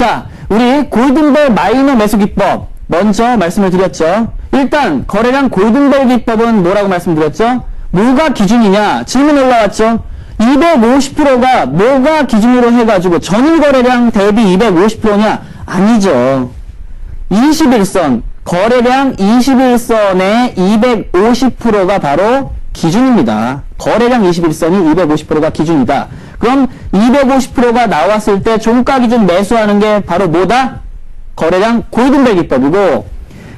자, 우리 골든벨 마이너 매수 기법 먼저 말씀을 드렸죠. 일단 거래량 골든벨 기법은 뭐라고 말씀드렸죠? 뭐가 기준이냐? 질문 올라왔죠. 250%가 뭐가 기준으로 해가지고 전일 거래량 대비 250%냐? 아니죠. 21선, 거래량 21선의 250%가 바로 기준입니다. 거래량 21선이 250%가 기준이다. 그럼 250%가 나왔을 때 종가 기준 매수하는 게 바로 뭐다? 거래량 골든벨 기법이고,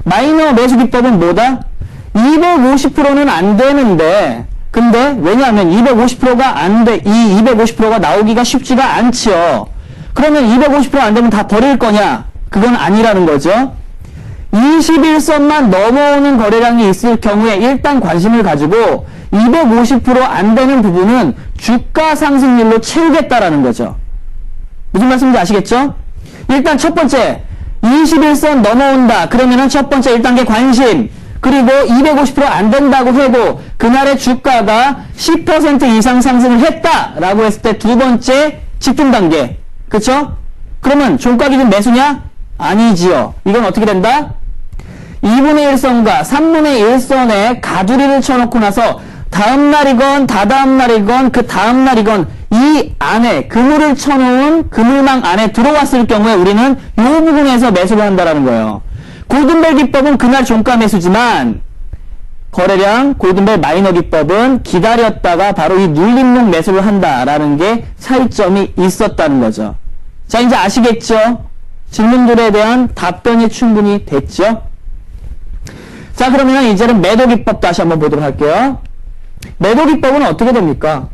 마이너 매수 기법은 뭐다? 250%는 안 되는데, 근데 왜냐하면 250%가 안 돼, 이 250%가 나오기가 쉽지가 않지요. 그러면 250% 안 되면 다 버릴 거냐? 그건 아니라는 거죠. 21선만 넘어오는 거래량이 있을 경우에 일단 관심을 가지고 250% 안 되는 부분은 주가 상승률로 채우겠다라는 거죠. 무슨 말씀인지 아시겠죠? 일단 첫 번째, 21선 넘어온다. 그러면은 첫 번째 1단계 관심. 그리고 250% 안 된다고 해도 그날의 주가가 10% 이상 상승을 했다라고 했을 때 두 번째 집중 단계. 그쵸? 그러면 종가 기준 매수냐? 아니지요. 이건 어떻게 된다? 2분의 1선과 3분의 1선에 가두리를 쳐놓고 나서 다음날이건 다다음날이건 그 다음날이건 이 안에 그물을 쳐놓은 그물망 안에 들어왔을 경우에 우리는 이 부분에서 매수를 한다라는 거예요. 골든벨 기법은 그날 종가 매수지만 거래량 골든벨 마이너 기법은 기다렸다가 바로 이 눌림목 매수를 한다라는 게 차이점이 있었다는 거죠. 자, 이제 아시겠죠? 질문들에 대한 답변이 충분히 됐죠? 자, 그러면 이제는 매도 기법 다시 한번 보도록 할게요. 매도 기법은 어떻게 됩니까?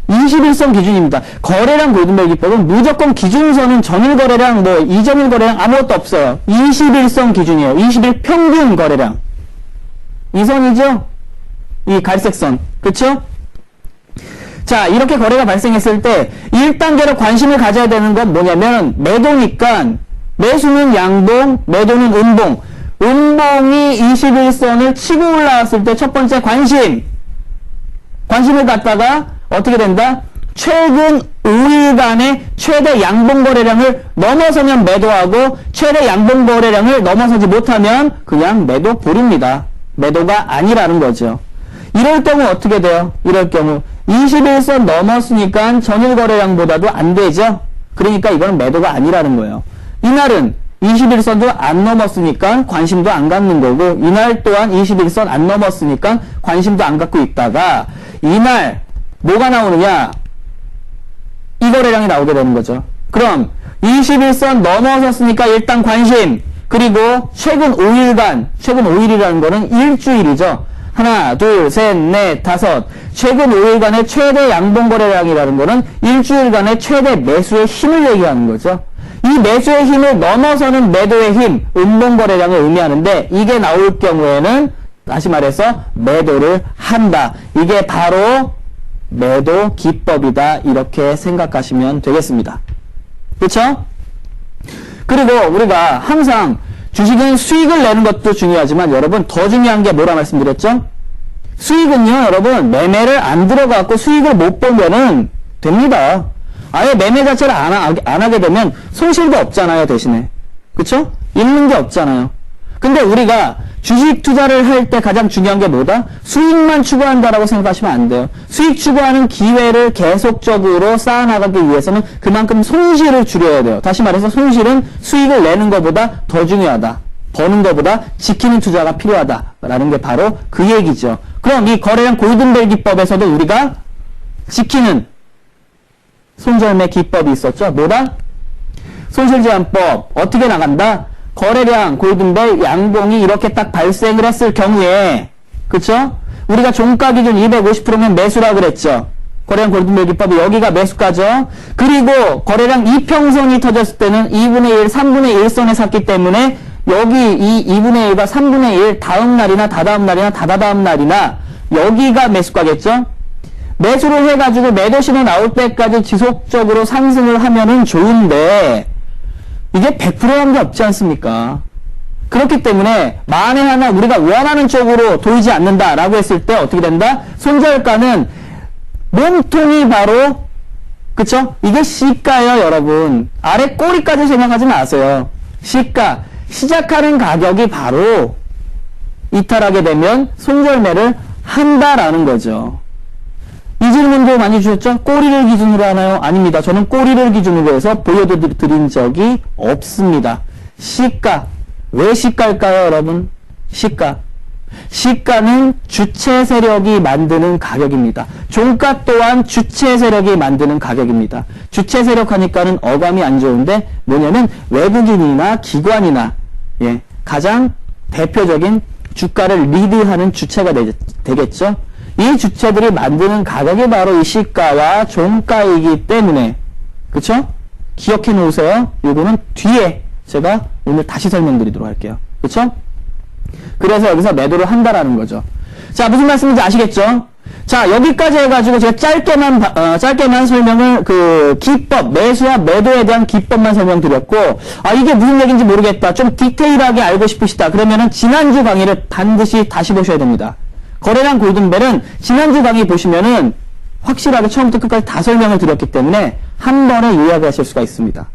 21선 기준입니다. 거래량 골든벨 기법은 무조건 기준선은 전일 거래량, 이전일 거래량 아무것도 없어요. 21선 기준이에요. 21 평균 거래량. 이 선이죠? 이 갈색 선. 그쵸? 자, 이렇게 거래가 발생했을 때 1단계로 관심을 가져야 되는 건 뭐냐면 매도니까 매수는 양봉, 매도는 음봉. 음봉이 21선을 치고 올라왔을 때 첫 번째 관심을 갖다가 어떻게 된다? 최근 5일간의 최대 양봉 거래량을 넘어서면 매도하고 최대 양봉 거래량을 넘어서지 못하면 그냥 매도 불입니다. 매도가 아니라는 거죠. 이럴 경우 어떻게 돼요? 이럴 경우 21선 넘었으니까 전일 거래량보다도 안 되죠? 그러니까 이건 매도가 아니라는 거예요. 이날은 21선도 안 넘었으니까 관심도 안 갖는 거고 이날 또한 21선 안 넘었으니까 관심도 안 갖고 있다가 이날 뭐가 나오느냐? 이 거래량이 나오게 되는 거죠. 그럼 21선 넘어섰으니까 일단 관심, 그리고 최근 5일간, 최근 5일이라는 거는 일주일이죠. 하나, 둘, 셋, 넷, 다섯. 최근 5일간의 최대 양봉 거래량이라는 거는 일주일간의 최대 매수의 힘을 얘기하는 거죠. 이 매수의 힘을 넘어서는 매도의 힘, 음봉 거래량을 의미하는데 이게 나올 경우에는 다시 말해서 매도를 한다. 이게 바로 매도 기법이다. 이렇게 생각하시면 되겠습니다. 그렇죠? 그리고 우리가 항상 주식은 수익을 내는 것도 중요하지만 여러분 더 중요한 게 뭐라 말씀드렸죠? 수익은요 여러분 매매를 안 들어가고 수익을 못 보면은 됩니다. 아예 매매 자체를 안 하게 되면 손실도 없잖아요 대신에. 그쵸? 잃는 게 없잖아요. 근데 우리가 주식 투자를 할 때 가장 중요한 게 뭐다? 수익만 추구한다라고 생각하시면 안 돼요. 수익 추구하는 기회를 계속적으로 쌓아나가기 위해서는 그만큼 손실을 줄여야 돼요. 다시 말해서 손실은 수익을 내는 것보다 더 중요하다. 버는 것보다 지키는 투자가 필요하다라는 게 바로 그 얘기죠. 그럼 이 거래량 골든벨 기법에서도 우리가 지키는 손절매 기법이 있었죠. 뭐다? 손실제한법. 어떻게 나간다? 거래량, 골든벨, 양봉이 이렇게 딱 발생을 했을 경우에, 그쵸? 우리가 종가 기준 250%면 매수라 그랬죠. 거래량 골든벨 기법이 여기가 매수가죠. 그리고 거래량 이평선이 터졌을 때는 2분의 1, 3분의 1선에 샀기 때문에 여기 이 2분의 1과 3분의 1 다음 날이나 다다음 날이나 다다다음 날이나 여기가 매수가겠죠? 매수를 해가지고 매도 신호 나올 때까지 지속적으로 상승을 하면은 좋은데 이게 100%란 게 없지 않습니까? 그렇기 때문에 만에 하나 우리가 원하는 쪽으로 돌지 않는다라고 했을 때 어떻게 된다? 손절가는 몸통이 바로 그쵸? 이게 시가예요, 여러분. 아래 꼬리까지 생각하지 마세요. 시가. 시작하는 가격이 바로 이탈하게 되면 손절매를 한다라는 거죠. 이 질문도 많이 주셨죠? 꼬리를 기준으로 하나요? 아닙니다. 저는 꼬리를 기준으로 해서 보여드린 적이 없습니다. 시가. 왜 시가일까요, 여러분? 시가. 시가는 주체 세력이 만드는 가격입니다. 종가 또한 주체 세력이 만드는 가격입니다. 주체 세력 하니까는 어감이 안 좋은데 뭐냐면 외국인이나 기관이나 가장 대표적인 주가를 리드하는 주체가 되겠죠. 이 주체들이 만드는 가격이 바로 이 시가와 종가이기 때문에 그쵸? 기억해 놓으세요. 요거는 뒤에 제가 오늘 다시 설명드리도록 할게요. 그쵸? 그래서 여기서 매도를 한다라는 거죠. 자, 무슨 말씀인지 아시겠죠? 자, 여기까지 해가지고 제가 짧게만 설명을, 기법, 매수와 매도에 대한 기법만 설명드렸고, 이게 무슨 얘기인지 모르겠다. 좀 디테일하게 알고 싶으시다. 그러면은 지난주 강의를 반드시 다시 보셔야 됩니다. 거래량 골든벨은 지난주 강의 보시면은 확실하게 처음부터 끝까지 다 설명을 드렸기 때문에 한 번에 요약을 하실 수가 있습니다.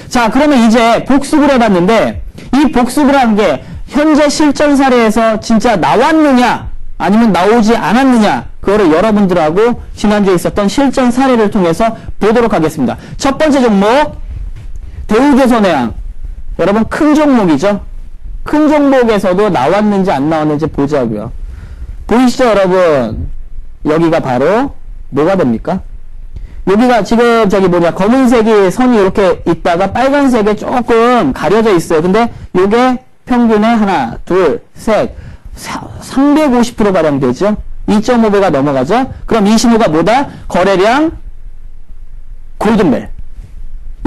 자, 그러면 이제 복습을 해봤는데, 이 복습을 한 게 현재 실전 사례에서 진짜 나왔느냐, 아니면 나오지 않았느냐, 그거를 여러분들하고 지난주에 있었던 실전 사례를 통해서 보도록 하겠습니다. 첫 번째 종목, 대우조선해양. 여러분, 큰 종목이죠? 큰 종목에서도 나왔는지 안 나왔는지 보자고요. 보이시죠, 여러분? 여기가 바로 뭐가 됩니까? 여기가 지금 검은색이 선이 이렇게 있다가 빨간색에 조금 가려져 있어요. 근데 요게 평균에 하나, 둘, 셋, 350% 가량 되죠? 2.5배가 넘어가죠? 그럼 이 신호가 뭐다? 거래량 골든벨.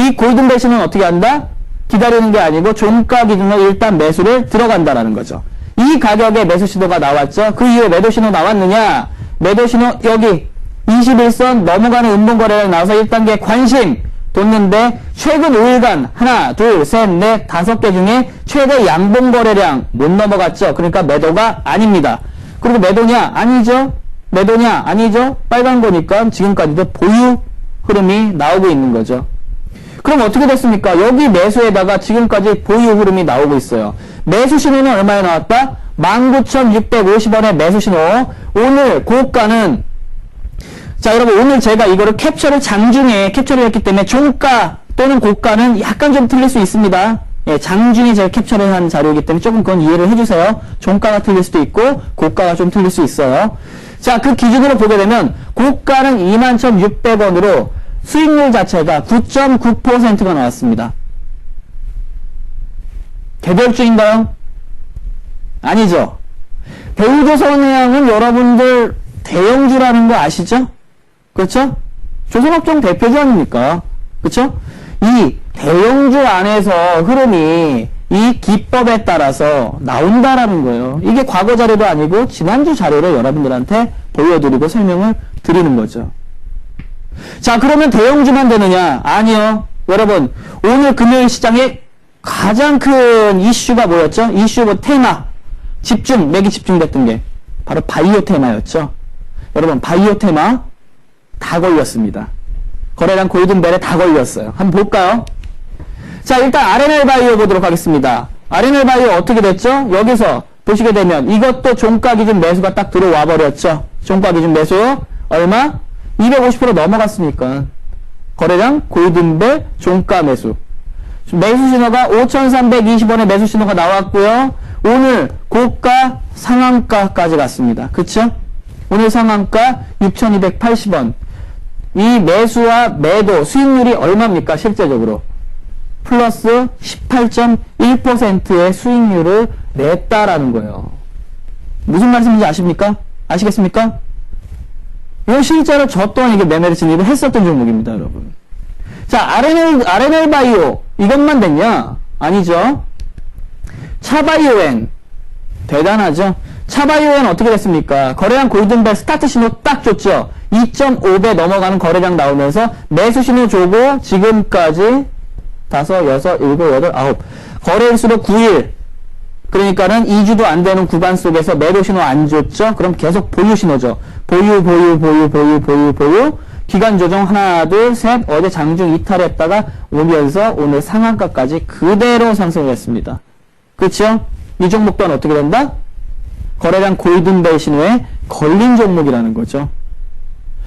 이 골든벨 신호는 어떻게 한다? 기다리는 게 아니고 종가 기준으로 일단 매수를 들어간다라는 거죠. 이 가격에 매수 신호가 나왔죠? 그 이후에 매도 신호 나왔느냐? 매도 신호 여기 21선 넘어가는 음봉거래량 나와서 1단계 관심 뒀는데 최근 5일간 하나, 둘, 셋, 넷, 5개 중에 최대 양봉거래량 못 넘어갔죠. 그러니까 매도가 아닙니다. 그리고 매도냐? 아니죠. 매도냐? 아니죠. 빨간 거니까 지금까지도 보유 흐름이 나오고 있는 거죠. 그럼 어떻게 됐습니까? 여기 매수에다가 지금까지 보유 흐름이 나오고 있어요. 매수 신호는 얼마에 나왔다? 19,650원의 매수 신호. 오늘 고가는 자, 여러분, 오늘 제가 이거를 캡처를 장중에 캡처를 했기 때문에 종가 또는 고가는 약간 좀 틀릴 수 있습니다. 장중에 제가 캡처를 한 자료이기 때문에 조금 그건 이해를 해주세요. 종가가 틀릴 수도 있고, 고가가 좀 틀릴 수 있어요. 자, 그 기준으로 보게 되면, 고가는 21,600원으로 수익률 자체가 9.9%가 나왔습니다. 개별주인가요? 아니죠. 대우조선해양은 여러분들 대형주라는 거 아시죠? 그렇죠? 조선업종 대표주 아닙니까? 그렇죠? 이 대형주 안에서 흐름이 이 기법에 따라서 나온다라는 거예요. 이게 과거 자료도 아니고 지난주 자료를 여러분들한테 보여드리고 설명을 드리는 거죠. 자, 그러면 대형주만 되느냐? 아니요. 여러분, 오늘 금요일 시장에 가장 큰 이슈가 뭐였죠? 이슈 테마. 맥이 집중됐던 게 바로 바이오 테마였죠. 여러분, 바이오 테마 다 걸렸습니다. 거래량 골든벨에 다 걸렸어요. 한번 볼까요? 자, 일단 R&L 바이오 보도록 하겠습니다. R&L 바이오 어떻게 됐죠? 여기서 보시게 되면 이것도 종가 기준 매수가 딱 들어와 버렸죠. 종가 기준 매수 얼마? 250% 넘어갔으니까 거래량 골든벨 종가 매수. 매수 신호가 5,320원의 매수 신호가 나왔고요. 오늘 고가 상한가까지 갔습니다. 그쵸? 오늘 상한가 6,280원. 이 매수와 매도 수익률이 얼마입니까? 실제적으로 플러스 18.1%의 수익률을 냈다라는 거예요. 무슨 말씀인지 아십니까? 아시겠습니까? 이거 실제로 저 또한 이게 매매를 진입을 했었던 종목입니다, 여러분. 자, R&L 바이오 이것만 됐냐? 아니죠. 차바이오엔 대단하죠. 차바이오엔 어떻게 됐습니까? 거래량 골든벨 스타트 신호 딱 줬죠. 2.5배 넘어가는 거래량 나오면서 매수 신호 주고 지금까지 5, 6, 7, 8, 9 거래일수로 9일 그러니까는 2주도 안 되는 구간 속에서 매도 신호 안 줬죠. 그럼 계속 보유 신호죠. 보유 기간 조정 하나, 둘, 셋, 어제 장중 이탈했다가 오면서 오늘 상한가까지 그대로 상승을 했습니다. 그렇죠? 이 종목 또한 어떻게 된다? 거래량 골든벨 신호에 걸린 종목이라는 거죠.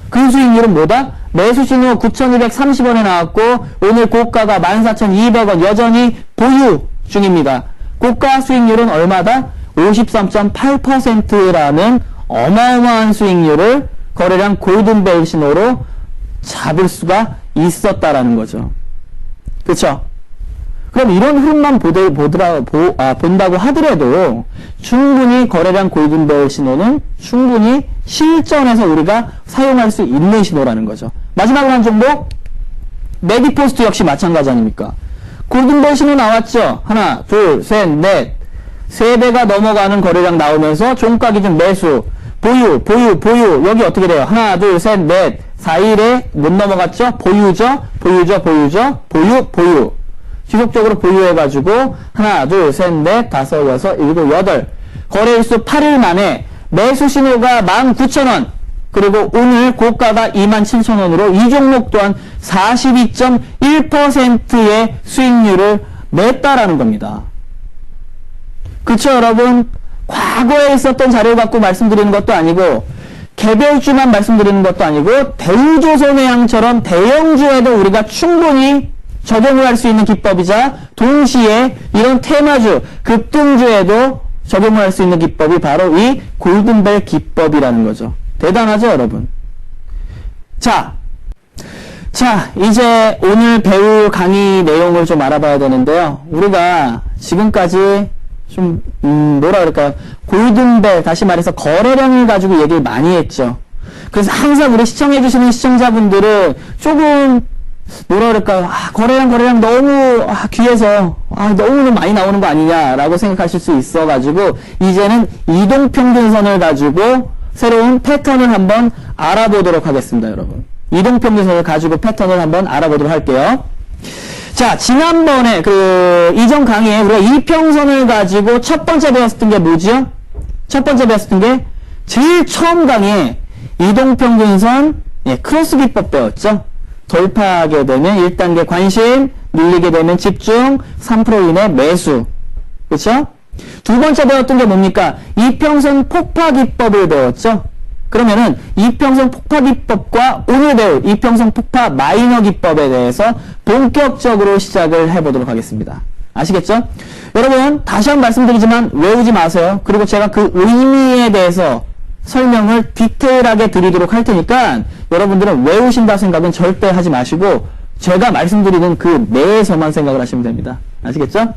그 수익률은 뭐다? 매수 신호 9,230원에 나왔고 오늘 고가가 14,200원 여전히 보유 중입니다. 고가 수익률은 얼마다? 53.8%라는 어마어마한 수익률을 거래량 골든벨 신호로 잡을 수가 있었다라는 거죠. 그렇죠? 그럼 이런 흐름만 본다고 하더라도 충분히 거래량 골든벨 신호는 충분히 실전에서 우리가 사용할 수 있는 신호라는 거죠. 마지막으로 한 종목 메디포스트 역시 마찬가지 아닙니까? 골든벨 신호 나왔죠? 하나, 둘, 셋, 넷. 3배가 넘어가는 거래량 나오면서 종가 기준 매수, 보유. 여기 어떻게 돼요? 하나, 둘, 셋, 넷. 4일에 못 넘어갔죠? 보유죠? 보유. 지속적으로 보유해가지고 하나, 둘, 셋, 넷, 다섯, 여섯, 일곱, 여덟. 거래일수 8일 만에 매수 신호가 19,000원. 그리고 오늘 고가가 27,000원으로 이 종목 또한 42.1%의 수익률을 냈다라는 겁니다. 그쵸, 여러분? 과거에 있었던 자료를 갖고 말씀드리는 것도 아니고 개별주만 말씀드리는 것도 아니고 대우조선해양처럼 대형주에도 우리가 충분히 적용을 할 수 있는 기법이자 동시에 이런 테마주, 급등주에도 적용을 할 수 있는 기법이 바로 이 골든벨 기법이라는 거죠. 대단하죠, 여러분? 자, 이제 오늘 배울 강의 내용을 좀 알아봐야 되는데요. 우리가 지금까지 좀, 뭐라 그럴까요? 골든벨, 다시 말해서 거래량을 가지고 얘기를 많이 했죠. 그래서 항상 우리 시청해주시는 시청자분들은 조금, 뭐라 그럴까요? 거래량 너무, 귀해서, 너무 많이 나오는 거 아니냐라고 생각하실 수 있어가지고, 이제는 이동평균선을 가지고 새로운 패턴을 한번 알아보도록 하겠습니다, 여러분. 이동평균선을 가지고 패턴을 한번 알아보도록 할게요. 자, 지난번에 이전 강의에 우리가 이평선을 가지고 첫 번째 배웠었던 게 뭐지요? 첫 번째 배웠었던 게 제일 처음 강의에 이동평균선 크로스 기법 배웠죠? 돌파하게 되면 1단계 관심, 밀리게 되면 집중, 3% 이내 매수. 그렇죠? 두 번째 배웠던 게 뭡니까? 이평선 폭파 기법을 배웠죠? 그러면은 이평선 폭파 기법과 오늘 배울 이평선 폭파 마이너 기법에 대해서 본격적으로 시작을 해보도록 하겠습니다. 아시겠죠? 여러분 다시 한번 말씀드리지만 외우지 마세요. 그리고 제가 그 의미에 대해서 설명을 디테일하게 드리도록 할 테니까 여러분들은 외우신다 생각은 절대 하지 마시고 제가 말씀드리는 그 내에서만 생각을 하시면 됩니다. 아시겠죠?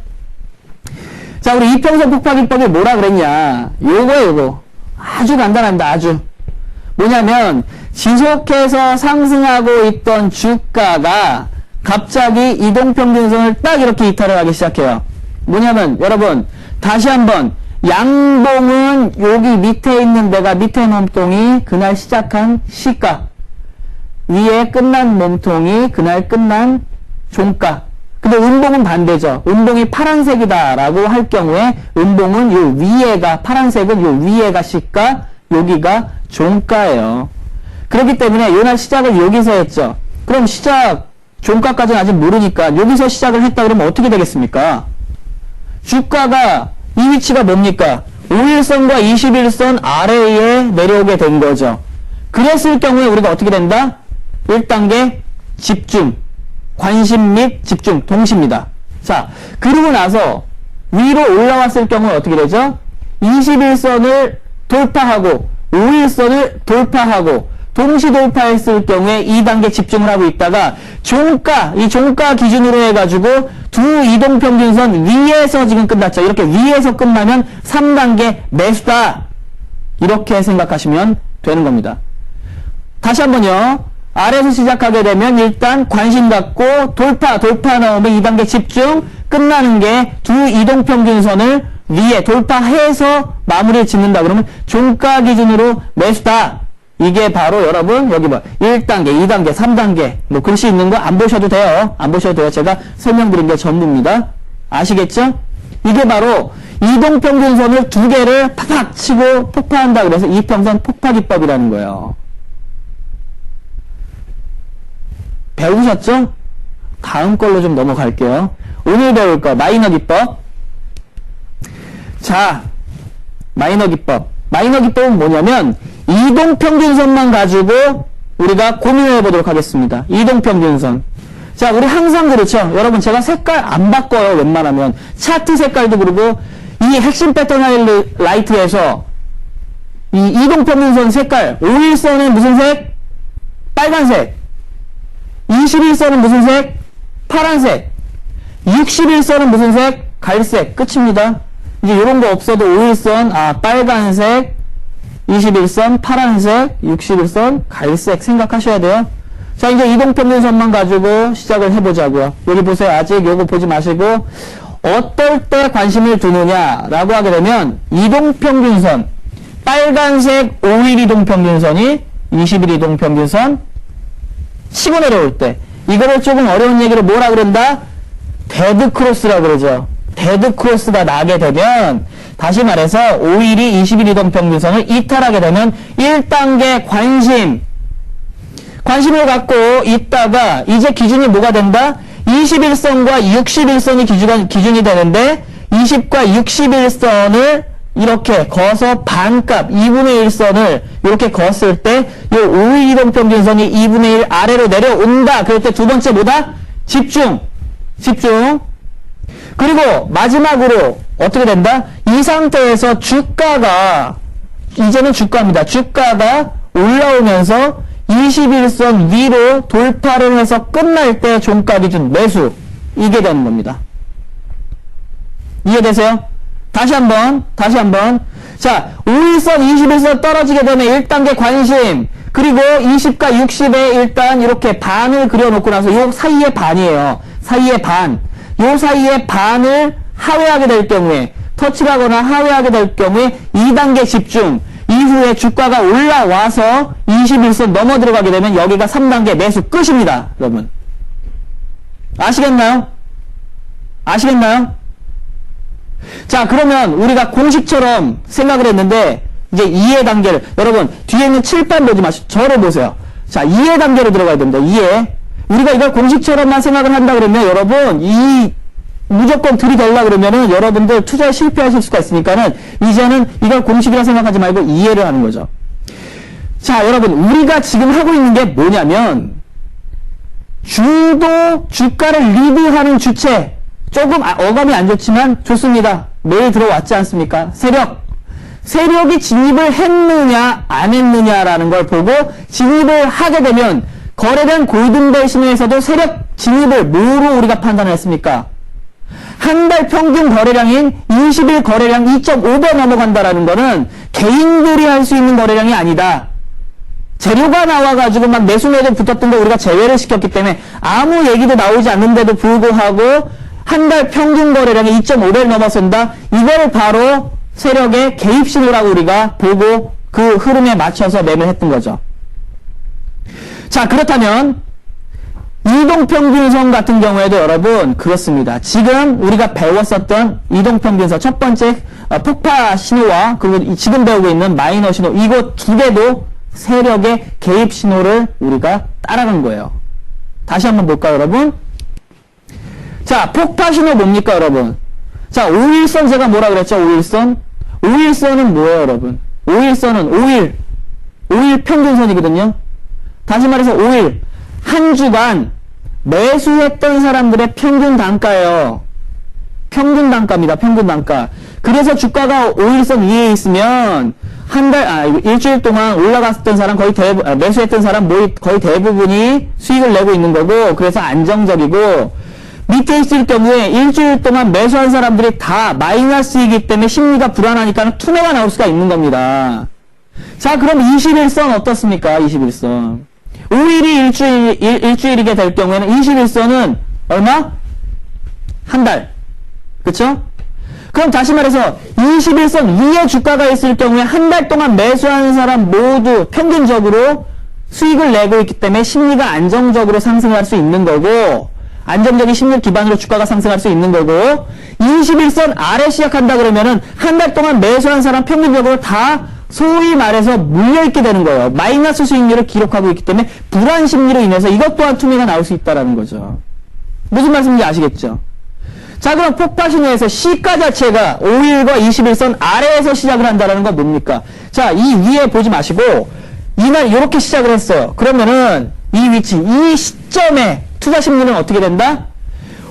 자, 우리 이평선 폭파 기법이 뭐라 그랬냐? 요거 아주 간단합니다. 아주 뭐냐면 지속해서 상승하고 있던 주가가 갑자기 이동평균선을 딱 이렇게 이탈을 하기 시작해요. 뭐냐면 여러분 다시 한번 양봉은 여기 밑에 있는 데가 밑에 몸통이 그날 시작한 시가, 위에 끝난 몸통이 그날 끝난 종가. 근데 음봉은 반대죠. 음봉이 파란색이다 라고 할 경우에 음봉은 요 위에가, 파란색은 요 위에가 시가, 여기가 종가예요. 그렇기 때문에 요날 시작을 여기서 했죠. 그럼 종가까지는 아직 모르니까 여기서 시작을 했다 그러면 어떻게 되겠습니까? 주가가 이 위치가 뭡니까? 5일선과 21선 아래에 내려오게 된 거죠. 그랬을 경우에 우리가 어떻게 된다? 1단계 집중, 관심 및 집중, 동시입니다. 자, 그러고 나서 위로 올라왔을 경우는 어떻게 되죠? 21선을 돌파하고 5일선을 돌파하고 동시 돌파했을 경우에 2단계 집중을 하고 있다가 이 종가 기준으로 해가지고 두 이동평균선 위에서 지금 끝났죠. 이렇게 위에서 끝나면 3단계 매수다. 이렇게 생각하시면 되는 겁니다. 다시 한번요. 아래에서 시작하게 되면 일단 관심 갖고 돌파 나오면 2단계 집중, 끝나는 게 두 이동평균선을 위에 돌파해서 마무리를 짓는다 그러면 종가 기준으로 매수다. 이게 바로 여러분 여기 1단계, 2단계, 3단계 뭐 글씨 있는 거 안 보셔도 돼요. 안 보셔도 돼요. 제가 설명드린 게 전부입니다. 아시겠죠? 이게 바로 이동평균선을 두 개를 팍팍 치고 폭파한다 그래서 이평선 폭파 기법이라는 거예요. 배우셨죠? 다음 걸로 좀 넘어갈게요. 오늘 배울 거 마이너 기법. 자, 마이너 기법. 마이너 기법은 뭐냐면 이동평균선만 가지고 우리가 고민해 보도록 하겠습니다. 이동평균선. 자, 우리 항상 그렇죠. 여러분, 제가 색깔 안 바꿔요. 웬만하면. 차트 색깔도 그러고 이 핵심 패턴 하이라이트에서 이 이동평균선 색깔 5일선은 무슨 색? 빨간색. 21선은 무슨 색? 파란색. 61선은 무슨 색? 갈색. 끝입니다. 이제 이런 거 없어도 5일선 빨간색, 21선 파란색, 61선 갈색 생각하셔야 돼요. 자, 이제 이동평균선만 가지고 시작을 해보자고요. 여기 보세요. 아직 요거 보지 마시고 어떨 때 관심을 두느냐라고 하게 되면 이동평균선 빨간색 5일 이동평균선이 20일 이동평균선 치고 내려올 때 이거를 조금 어려운 얘기로 뭐라 그런다? 데드크로스라 그러죠. 데드크로스가 나게 되면 다시 말해서 5일이 20일 이동평균선을 이탈하게 되면 1단계 관심을 갖고 있다가 이제 기준이 뭐가 된다? 21선과 61선이 기준이 되는데 20과 61선을 이렇게 거서 반값 2분의 1선을 이렇게 거었을 때 이 5일 이동평균선이 2분의 1 아래로 내려온다. 그럴 때 두 번째 뭐다? 집중. 그리고 마지막으로 어떻게 된다? 이 상태에서 주가가 이제는 주가입니다. 주가가 올라오면서 21선 위로 돌파를 해서 끝날 때 종가 기준 매수 이게 되는 겁니다. 이해되세요? 다시 한번 자 5일선 21선 떨어지게 되면 1단계 관심 그리고 20과 60에 일단 이렇게 반을 그려놓고 나서 요 사이에 반이에요. 요 사이에 반을 하회하게 될 경우에 터치를 하거나 하회하게 될 경우에 2단계 집중 이후에 주가가 올라와서 21선 넘어 들어가게 되면 여기가 3단계 매수 끝입니다. 여러분 아시겠나요? 자, 그러면 우리가 공식처럼 생각을 했는데 이제 이해 단계를 여러분 뒤에 있는 칠판 보지 마시고 저를 보세요. 자, 이해 단계로 들어가야 됩니다. 이해. 우리가 이걸 공식처럼만 생각을 한다 그러면 여러분 이 무조건 들이대려 그러면은 여러분들 투자에 실패하실 수가 있으니까는 이제는 이걸 공식이라 생각하지 말고 이해를 하는 거죠. 자, 여러분 우리가 지금 하고 있는 게 뭐냐면 주가를 리드하는 주체 조금 어감이 안 좋지만 좋습니다. 매일 들어왔지 않습니까? 세력이 진입을 했느냐 안 했느냐라는 걸 보고 진입을 하게 되면 거래된 골든벨 신호에서도 세력 진입을 뭐로 우리가 판단을 했습니까? 한 달 평균 거래량인 20일 거래량 2.5배 넘어간다라는 거는 개인들이 할 수 있는 거래량이 아니다. 재료가 나와가지고 막 매수매도 붙었던 거 우리가 제외를 시켰기 때문에 아무 얘기도 나오지 않는데도 불구하고 한 달 평균 거래량이 2.5배를 넘어선다. 이걸 바로 세력의 개입 신호라고 우리가 보고 그 흐름에 맞춰서 매매를 했던 거죠. 자, 그렇다면 이동평균선 같은 경우에도 여러분 그렇습니다. 지금 우리가 배웠었던 이동평균선 첫 번째 폭파 신호와 그리고 지금 배우고 있는 마이너 신호 이거 두 개도 세력의 개입 신호를 우리가 따라간 거예요. 다시 한번 볼까요, 여러분? 자, 폭파 신호 뭡니까, 여러분? 자, 5일선 제가 뭐라 그랬죠, 5일선? 5일선은 뭐예요, 여러분? 5일선은 5일 평균선이거든요. 다시 말해서 5일 한 주간 매수했던 사람들의 평균 단가예요. 평균 단가입니다. 평균 단가. 그래서 주가가 5일선 위에 있으면 일주일 동안 올라갔던 사람 매수했던 사람 거의 대부분이 수익을 내고 있는 거고 그래서 안정적이고 밑에 있을 경우에 일주일 동안 매수한 사람들이 다 마이너스이기 때문에 심리가 불안하니까 투매가 나올 수가 있는 겁니다. 자, 그럼 21선 어떻습니까? 21선. 5일이 일주일이게 될 경우에는 21선은 얼마? 한 달. 그쵸? 그럼 다시 말해서 21선 위에 주가가 있을 경우에 한 달 동안 매수하는 사람 모두 평균적으로 수익을 내고 있기 때문에 심리가 안정적으로 상승할 수 있는 거고 안정적인 심리 기반으로 주가가 상승할 수 있는 거고 21선 아래 시작한다 그러면은 한 달 동안 매수한 사람 평균적으로 다 소위 말해서 물려있게 되는 거예요. 마이너스 수익률을 기록하고 있기 때문에 불안 심리로 인해서 이것 또한 투매가 나올 수 있다는 거죠. 무슨 말씀인지 아시겠죠? 자, 그럼 폭파 심리에서 시가 자체가 5일과 21선 아래에서 시작을 한다는 건 뭡니까? 자, 이 위에 보지 마시고 이날 이렇게 시작을 했어요. 그러면은 이 위치, 이 시점에 투자 심리는 어떻게 된다?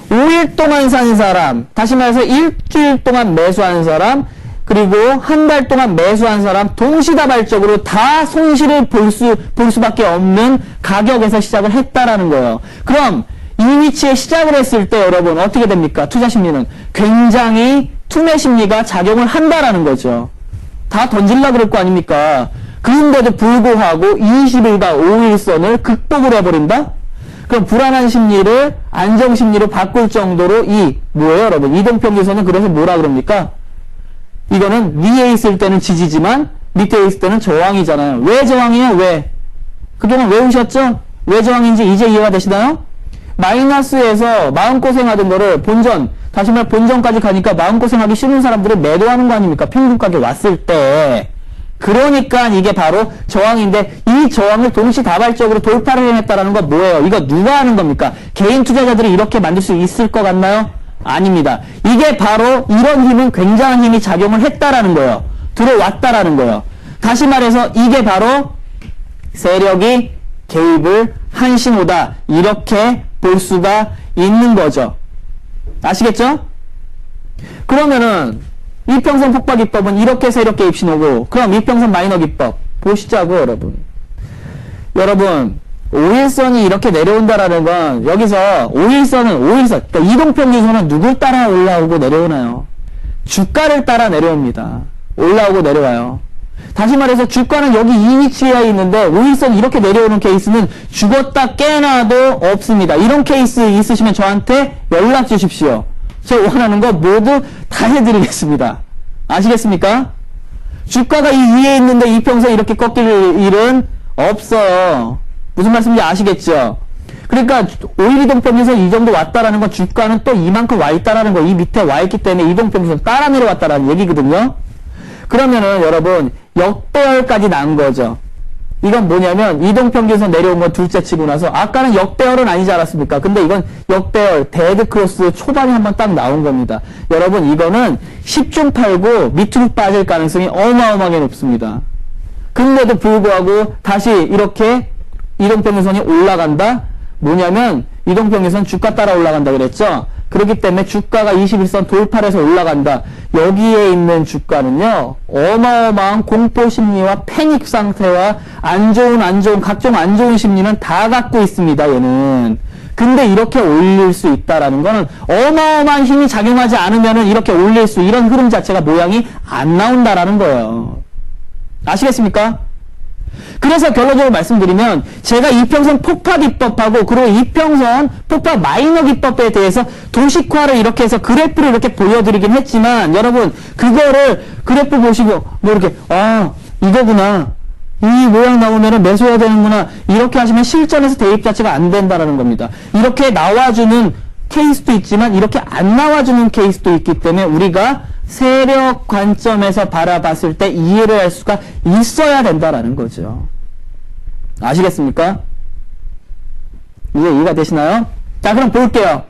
5일 동안 산 사람, 다시 말해서 일주일 동안 매수한 사람, 그리고 한 달 동안 매수한 사람 동시다발적으로 다 손실을 볼 수밖에 없는 가격에서 시작을 했다라는 거예요. 그럼 이 위치에 시작을 했을 때 여러분 어떻게 됩니까? 투자 심리는 굉장히 투매 심리가 작용을 한다라는 거죠. 다 던질라 그럴 거 아닙니까? 그런데도 불구하고 20일과 5일선을 극복을 해버린다? 그럼 불안한 심리를 안정 심리로 바꿀 정도로 뭐예요 여러분? 이동평균선은 그래서 뭐라 그럽니까? 이거는 위에 있을 때는 지지지만 밑에 있을 때는 저항이잖아요. 왜 저항이에요? 왜? 그동안 외우셨죠? 왜 저항인지 이제 이해가 되시나요? 마이너스에서 마음고생하던 거를 다시 말해 본전까지 가니까 마음고생하기 싫은 사람들을 매도하는 거 아닙니까? 평균가게 왔을 때. 그러니까 이게 바로 저항인데 이 저항을 동시다발적으로 돌파를 해냈다라는 건 뭐예요? 이거 누가 하는 겁니까? 개인 투자자들이 이렇게 만들 수 있을 것 같나요? 아닙니다. 이게 바로 이런 힘은 굉장한 힘이 작용을 했다라는 거예요. 들어왔다라는 거예요. 다시 말해서 이게 바로 세력이 개입을 한 신호다. 이렇게 볼 수가 있는 거죠. 아시겠죠? 그러면은 이평선 폭발기법은 이렇게 세력 개입 신호고, 그럼 이평선 마이너 기법 보시자고 여러분 5일선이 이렇게 내려온다라는 건 여기서 5일선 그러니까 이동평균선은 누굴 따라 올라오고 내려오나요? 주가를 따라 내려옵니다. 올라오고 내려와요. 다시 말해서 주가는 여기 이 위치에 있는데 5일선 이렇게 내려오는 케이스는 죽었다 깨나도 없습니다. 이런 케이스 있으시면 저한테 연락 주십시오. 제가 원하는 거 모두 다 해드리겠습니다. 아시겠습니까? 주가가 이 위에 있는데 이평선 이렇게 꺾일 일은 없어요. 무슨 말씀인지 아시겠죠? 그러니까 5일 이동평균선 이 정도 왔다라는 건 주가는 또 이만큼 와 있다라는 거, 이 밑에 와 있기 때문에 이동평균선 따라 내려왔다라는 얘기거든요. 그러면은 여러분 역배열까지 난 거죠. 이건 뭐냐면 이동평균선 내려온 건 둘째 치고 나서 아까는 역배열은 아니지 않았습니까? 근데 이건 역배열 데드크로스 초반에 한번 딱 나온 겁니다. 여러분 이거는 10중 8구 밑으로 빠질 가능성이 어마어마하게 높습니다. 근데도 불구하고 다시 이렇게 이동평균선이 올라간다? 뭐냐면 이동평균선 주가 따라 올라간다 그랬죠? 그렇기 때문에 주가가 21선 돌파를 해서 올라간다. 여기에 있는 주가는요, 어마어마한 공포심리와 패닉 상태와 각종 안 좋은 심리는 다 갖고 있습니다, 얘는. 근데 이렇게 올릴 수 있다라는 거는 어마어마한 힘이 작용하지 않으면은 이렇게 올릴 이런 흐름 자체가 모양이 안 나온다라는 거예요. 아시겠습니까? 그래서 결론적으로 말씀드리면 제가 이평선 폭파 기법하고 그리고 이평선 폭파 마이너 기법에 대해서 도식화를 이렇게 해서 그래프를 이렇게 보여드리긴 했지만 여러분 그거를 그래프 보시고 뭐 이렇게 이거구나 이 모양 나오면은 매수해야 되는구나 이렇게 하시면 실전에서 대입 자체가 안 된다라는 겁니다. 이렇게 나와주는 케이스도 있지만 이렇게 안 나와주는 케이스도 있기 때문에 우리가 세력 관점에서 바라봤을 때 이해를 할 수가 있어야 된다라는 거죠. 아시겠습니까? 이제 이해가 되시나요? 자, 그럼 볼게요.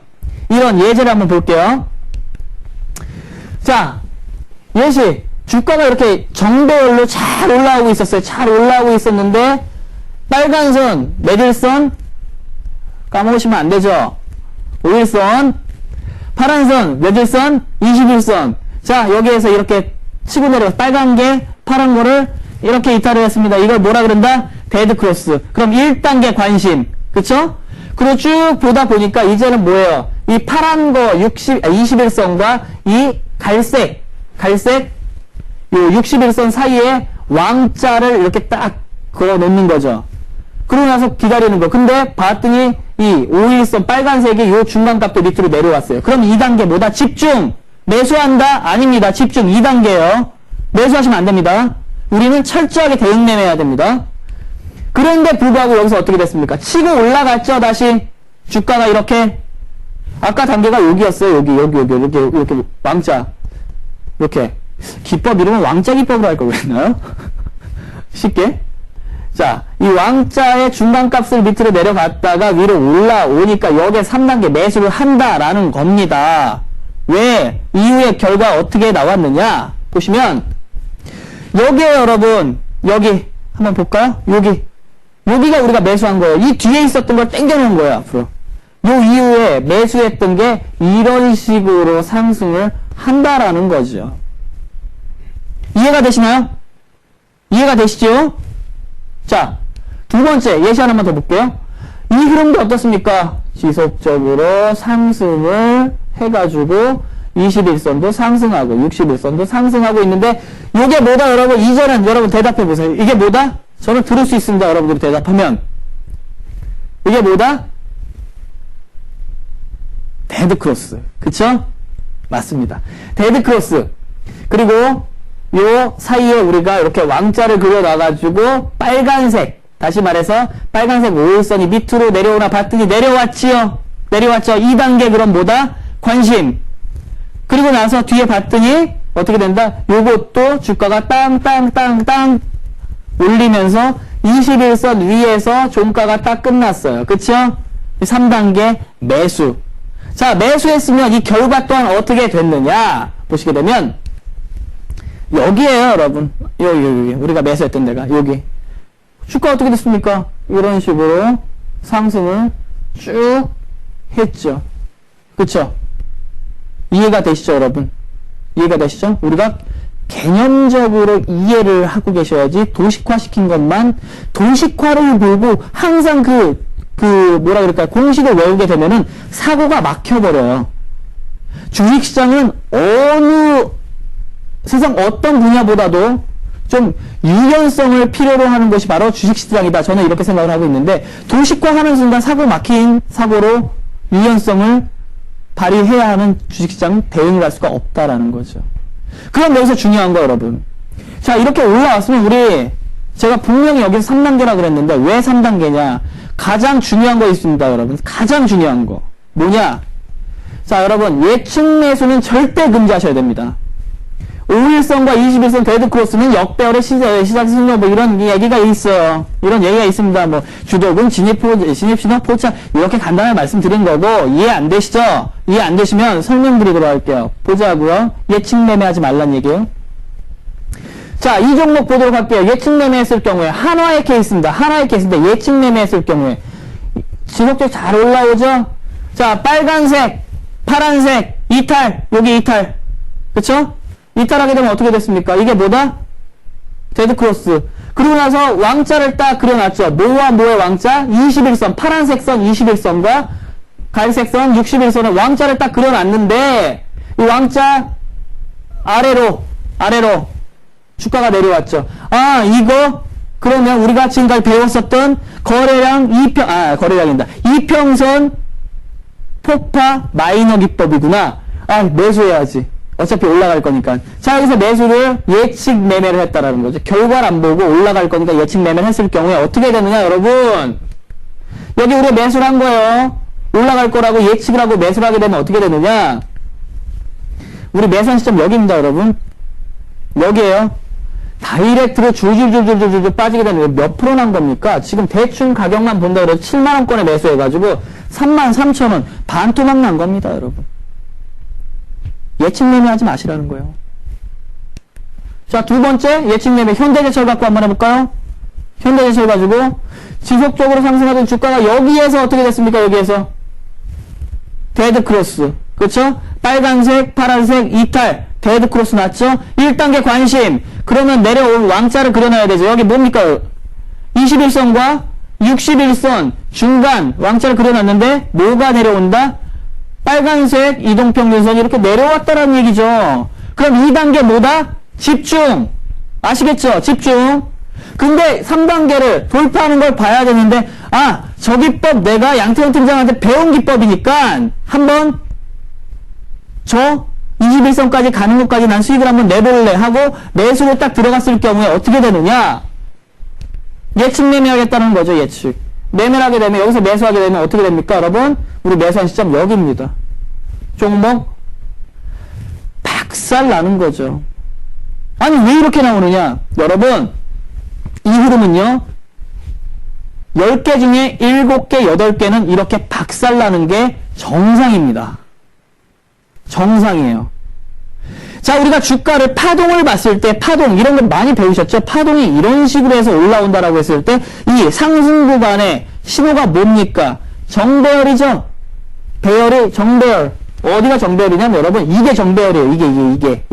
이런 예제를 한번 볼게요. 자, 예시. 주가가 이렇게 정배열로 잘 올라오고 있었어요. 잘 올라오고 있었는데, 빨간 선, 매질선, 까먹으시면 안 되죠. 5일선, 파란 선, 매질선, 21선. 자, 여기에서 이렇게 치고 내려서 빨간 게 파란 거를 이렇게 이탈을 했습니다. 이걸 뭐라 그런다? 데드크로스. 그럼 1단계 관심. 그쵸? 그리고 쭉 보다 보니까 이제는 뭐예요? 이 파란 거 21선과 이 갈색 요 61선 사이에 왕자를 이렇게 딱 그어 놓는 거죠. 그러고 나서 기다리는 거. 근데 봤더니 이 5일선 빨간색이 요 중간값도 밑으로 내려왔어요. 그럼 2단계 뭐다? 집중! 매수한다? 아닙니다. 집중 2단계요. 매수하시면 안 됩니다. 우리는 철저하게 대응 매매해야 됩니다. 그런데 불구하고 여기서 어떻게 됐습니까? 치고 올라갔죠, 다시. 주가가 이렇게. 아까 단계가 여기였어요, 여기, 이렇게 왕자. 이렇게. 기법 이름은 왕자 기법으로 할 걸 그랬나요? 쉽게. 자, 이 왕자의 중간값을 밑으로 내려갔다가 위로 올라오니까 여기에 3단계 매수를 한다라는 겁니다. 왜? 이후의 결과 어떻게 나왔느냐? 보시면 여기에 여러분, 여기 한번 볼까요? 여기가 우리가 매수한 거예요. 이 뒤에 있었던 걸 땡겨놓은 거예요, 앞으로. 요 이후에 매수했던 게 이런 식으로 상승을 한다라는 거죠. 이해가 되시나요? 이해가 되시죠? 자, 두 번째 예시 하나만 더 볼게요. 이 흐름도 어떻습니까? 지속적으로 상승을 해가지고 21선도 상승하고 61선도 상승하고 있는데 이게 뭐다 여러분? 이전엔 여러분 대답해 보세요. 이게 뭐다? 저는 들을 수 있습니다. 여러분들이 대답하면 이게 뭐다? 데드크로스. 그쵸? 맞습니다. 데드크로스. 그리고 요 사이에 우리가 이렇게 왕자를 그려놔가지고 빨간색, 다시 말해서 빨간색 5일선이 밑으로 내려오나 봤더니 내려왔지요? 내려왔죠? 2단계 그럼 뭐다? 관심. 그리고 나서 뒤에 봤더니 어떻게 된다? 요것도 주가가 땅땅땅땅 올리면서 21선 위에서 종가가 딱 끝났어요. 그쵸? 3단계 매수. 자, 매수했으면 이 결과 또한 어떻게 됐느냐? 보시게 되면 여기에요, 여러분. 여기. 우리가 매수했던 데가 여기. 주가 어떻게 됐습니까? 이런 식으로 상승을 쭉 했죠. 그쵸? 이해가 되시죠, 여러분? 이해가 되시죠? 우리가 개념적으로 이해를 하고 계셔야지 도식화시킨 것만 도식화를 보고 항상 뭐라 그럴까요? 공식을 외우게 되면은 사고가 막혀버려요. 주식시장은 세상 어떤 분야보다도 좀 유연성을 필요로 하는 것이 바로 주식시장이다. 저는 이렇게 생각을 하고 있는데 도식화하는 순간 사고 막힌 사고로 유연성을 발휘해야 하는 주식시장 대응을 할 수가 없다라는 거죠. 그럼 여기서 중요한 거 여러분. 자, 이렇게 올라왔으면 제가 분명히 여기서 3단계라 그랬는데 왜 3단계냐? 가장 중요한 거 있습니다, 여러분. 가장 중요한 거. 뭐냐? 자, 여러분. 예측 매수는 절대 금지하셔야 됩니다. 5일선과 21선 데드크로스는 역배열의 시작 신호 뭐 이런 얘기가 있어요. 이런 얘기가 있습니다. 뭐 주도금, 진입신호, 포착 이렇게 간단하게 말씀드린 거고 이해 안 되시죠? 이해 안 되시면 설명드리도록 할게요. 보자고요. 예측 매매하지 말란 얘기예요. 자, 이 종목 보도록 할게요. 예측 매매했을 경우에 한화의 케이스입니다. 한화의 케이스인데 예측 매매했을 경우에 지속적으로 잘 올라오죠? 자, 빨간색, 파란색, 이탈, 여기 이탈. 그쵸? 이탈하게 되면 어떻게 됐습니까? 이게 뭐다? 데드크로스. 그리고 나서 왕자를 딱 그려놨죠. 뭐와 뭐의 왕자? 21선, 파란색 선 21선과 갈색 선 61선의 왕자를 딱 그려놨는데 이 왕자 아래로 주가가 내려왔죠. 아, 이거 그러면 우리가 지금까지 배웠었던 거래량입니다. 이평선 폭파 마이너 기법이구나. 아, 매수해야지. 어차피 올라갈 거니까. 자, 여기서 매수를 예측 매매를 했다라는 거죠. 결과를 안 보고 올라갈 거니까 예측 매매를 했을 경우에 어떻게 되느냐, 여러분? 여기 우리가 매수를 한 거예요. 올라갈 거라고 예측을 하고 매수를 하게 되면 어떻게 되느냐? 우리 매수한 시점 여기입니다, 여러분. 여기에요. 다이렉트로 줄줄줄줄줄 빠지게 되면 몇 프로 난 겁니까? 지금 대충 가격만 본다 그래도 7만원권에 매수해가지고 33,000원 반토막 난 겁니다, 여러분. 예측 매매하지 마시라는 거예요. 자, 두 번째 예측 매매 현대제철 갖고 한번 해볼까요? 현대제철 가지고 지속적으로 상승하던 주가가 여기에서 어떻게 됐습니까? 여기에서 데드크로스. 그렇죠? 빨간색, 파란색, 이탈. 데드크로스 났죠? 1단계 관심. 그러면 내려올 왕자를 그려놔야 되죠. 여기 뭡니까? 21선과 61선 중간 왕자를 그려놨는데 뭐가 내려온다? 빨간색 이동평균선이 이렇게 내려왔다라는 얘기죠. 그럼 2단계 뭐다? 집중. 아시겠죠? 집중. 근데 3단계를 돌파하는 걸 봐야 되는데 저 기법 내가 양태현 팀장한테 배운 기법이니까 한번 21선까지 가는 것까지 난 수익을 한번 내볼래 하고 매수로 딱 들어갔을 경우에 어떻게 되느냐? 예측 매매하겠다는 거죠. 예측. 매매를 하게 되면 여기서 매수하게 되면 어떻게 됩니까? 여러분 우리 매수한 시점 여기입니다. 종목 박살 나는 거죠. 아니 왜 이렇게 나오느냐? 여러분 이 흐름은요, 10개 중에 7개, 8개는 이렇게 박살나는 게 정상입니다. 정상이에요. 자, 우리가 주가를 파동을 봤을 때, 파동, 이런 거 많이 배우셨죠? 파동이 이런 식으로 해서 올라온다라고 했을 때, 이 상승 구간의 신호가 뭡니까? 정배열이죠? 배열이 정배열. 어디가 정배열이냐면, 여러분, 이게 정배열이에요. 이게.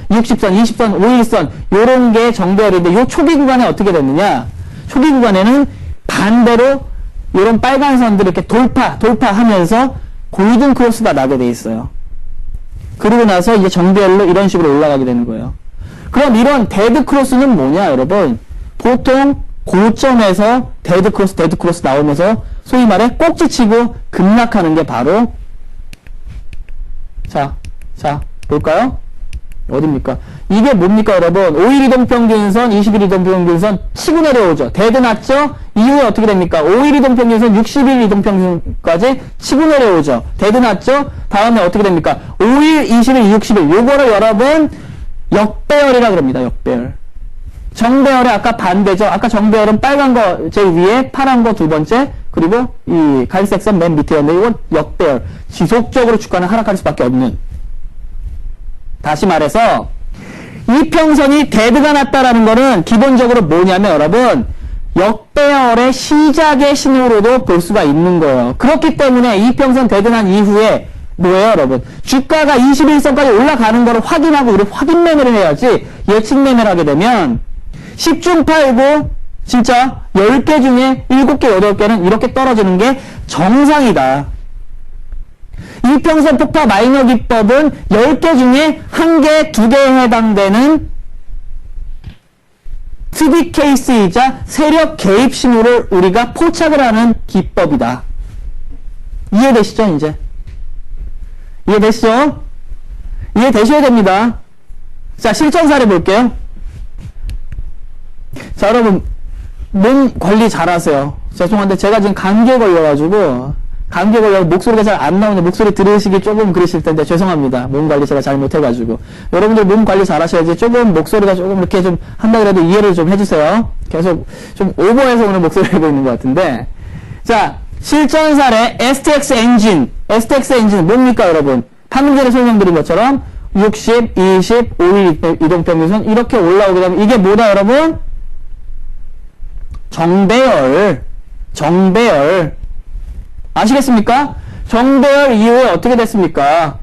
60선, 20선, 51선, 요런 게 정배열인데, 요 초기 구간에 어떻게 됐느냐? 초기 구간에는 반대로, 요런 빨간 선들을 이렇게 돌파하면서 골든 크로스가 나게 돼 있어요. 그리고 나서 이제 정배열로 이런 식으로 올라가게 되는 거예요. 그럼 이런 데드 크로스는 뭐냐, 여러분? 보통 고점에서 데드 크로스 나오면서 소위 말해 꼭지치고 급락하는 게 바로 자, 볼까요? 어딥니까? 이게 뭡니까, 여러분? 5일 이동평균선, 20일 이동평균선 치고 내려오죠. 데드 났죠? 이후에 어떻게 됩니까? 5일 이동평균선, 60일 이동평균선까지 치고 내려오죠. 데드 났죠? 다음에 어떻게 됩니까? 5일, 20일, 60일. 요거를 여러분, 역배열이라 그럽니다. 역배열. 정배열의 아까 반대죠. 아까 정배열은 빨간 거 제일 위에, 파란 거 두 번째, 그리고 이 갈색 선 맨 밑에였는데, 이건 역배열. 지속적으로 주가는 하락할 수밖에 없는. 다시 말해서 이평선이 데드가 났다라는 거는 기본적으로 뭐냐면 여러분 역배열의 시작의 신호로도 볼 수가 있는 거예요. 그렇기 때문에 이평선 데드 난 이후에 뭐예요, 여러분? 주가가 21선까지 올라가는 거를 확인하고 우리 확인 매매를 해야지 예측 매매를 하게 되면 10중 팔고 진짜 10개 중에 7개, 8개는 이렇게 떨어지는 게 정상이다. 이평선 폭파 마이너 기법은 10개 중에 1개, 2개에 해당되는 특이 케이스이자 세력 개입 신호를 우리가 포착을 하는 기법이다. 이해되시죠, 이제? 이해되시죠? 이해되셔야 됩니다. 자, 실전 사례 볼게요. 자, 여러분, 몸 관리 잘 하세요. 죄송한데 제가 지금 감기에 걸려가지고 목소리가 잘 안 나오는데 목소리 들으시기 조금 그러실 텐데 죄송합니다. 몸 관리 제가 잘 못해가지고. 여러분들 몸 관리 잘 하셔야지 조금 목소리가 조금 이렇게 좀 한다 그래도 이해를 좀 해주세요. 계속 좀 오버해서 오늘 목소리를 하고 있는 것 같은데. 자, 실전 사례 STX 엔진. STX 엔진 뭡니까, 여러분? 방금 전에 설명드린 것처럼 60, 20, 5일 이동평균선 이렇게 올라오게 되면 이게 뭐다, 여러분? 정배열. 아시겠습니까? 정배열 이후에 어떻게 됐습니까?